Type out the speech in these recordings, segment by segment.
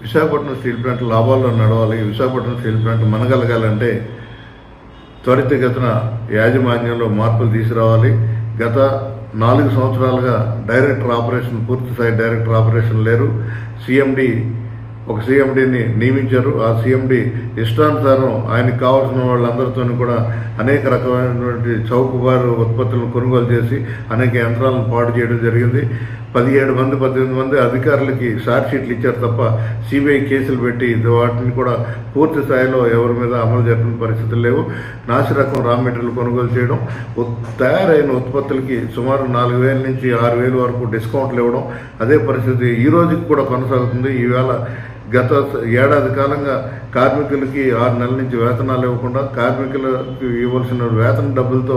Visakhapatnam steel plant లాభాల్లో నడవాలి, Visakhapatnam steel plant మనగలగాలంటే త్వరితగతిన యాజమాన్యంలో మార్పులు తీసుకురావాలి. గత 4 సంవత్సరాలుగా డైరెక్టర్ ఆపరేషన్, పూర్తిస్థాయి డైరెక్టర్ ఆపరేషన్ లేరు. ఒక సీఎండీని నియమించారు. ఆ సీఎండీ ఇష్టానుసారం ఆయనకు కావాల్సిన వాళ్ళందరితో కూడా అనేక రకమైనటువంటి చౌకబారు ఉత్పత్తులను కొనుగోలు చేసి అనేక యంత్రాలను పాడు చేయడం జరిగింది. 18 మంది అధికారులకి షార్ట్ షీట్లు ఇచ్చారు తప్ప సిబిఐ కేసులు పెట్టి వాటిని కూడా పూర్తి స్థాయిలో ఎవరి మీద అమలు జరిపిన పరిస్థితులు లేవు. నాసిరకం రా మెటీరియల్ కొనుగోలు చేయడం, తయారైన ఉత్పత్తులకి సుమారు 4,000 నుంచి 6,000 వరకు డిస్కౌంట్లు ఇవ్వడం, అదే పరిస్థితి ఈ రోజుకి కూడా కొనసాగుతుంది. ఈవేళ గత ఏడాది కాలంగా కార్మికులకి 6 నెలల నుంచి వేతనాలు ఇవ్వకుండా కార్మికులకు ఇవ్వాల్సిన వేతన డబ్బులతో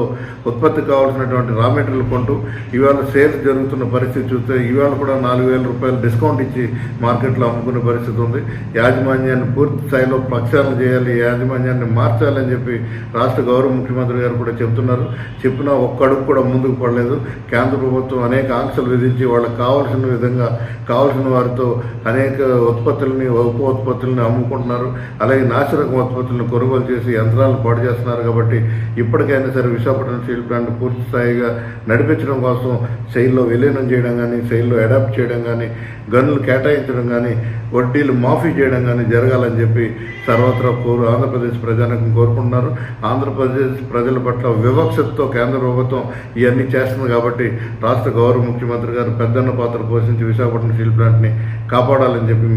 ఉత్పత్తి కావాల్సినటువంటి రా మెటీరియల్ కొంటూ ఇవాళ సేల్స్ జరుగుతున్న పరిస్థితి చూస్తే ఇవాళ కూడా 4,000 రూపాయలు డిస్కౌంట్ ఇచ్చి మార్కెట్లో అమ్ముకునే పరిస్థితి ఉంది. యాజమాన్యాన్ని పూర్తి స్థాయిలో ప్రక్షాళన చేయాలి, యాజమాన్యాన్ని మార్చాలని చెప్పి రాష్ట్ర గౌరవ ముఖ్యమంత్రి గారు కూడా చెప్తున్నారు. చెప్పినా ఒక్క అడుగు కూడా ముందుకు పడలేదు. కేంద్ర ప్రభుత్వం అనేక ఆంక్షలు విధించి వాళ్ళకి కావాల్సిన విధంగా కావాల్సిన వారితో అనేక ఉప ఉత్పత్తుల్ని అమ్ముకుంటున్నారు. అలాగే నాసిరకం ఉత్పత్తులను కొనుగోలు చేసి యంత్రాలను పాడు చేస్తున్నారు. కాబట్టి ఇప్పటికైనా సరే విశాఖపట్నం స్టీల్ ప్లాంట్ పూర్తి స్థాయిగా నడిపించడం కోసం శైలిలో విలీనం చేయడం కానీ, శైలిలో అడాప్ట్ చేయడం కానీ, గనులు కేటాయించడం కానీ, వడ్డీలు మాఫీ చేయడం కానీ జరగాలని చెప్పి సర్వత్రా ఆంధ్రప్రదేశ్ ప్రజానికం కోరుకుంటున్నారు. ఆంధ్రప్రదేశ్ ప్రజల పట్ల వివక్షతో కేంద్ర ప్రభుత్వం ఇవన్నీ చేస్తుంది. కాబట్టి రాష్ట్ర గౌరవ ముఖ్యమంత్రి గారు పెద్దన్న పాత్ర పోషించి విశాఖపట్నం స్టీల్ ప్లాంట్ని కాపాడాలని చెప్పి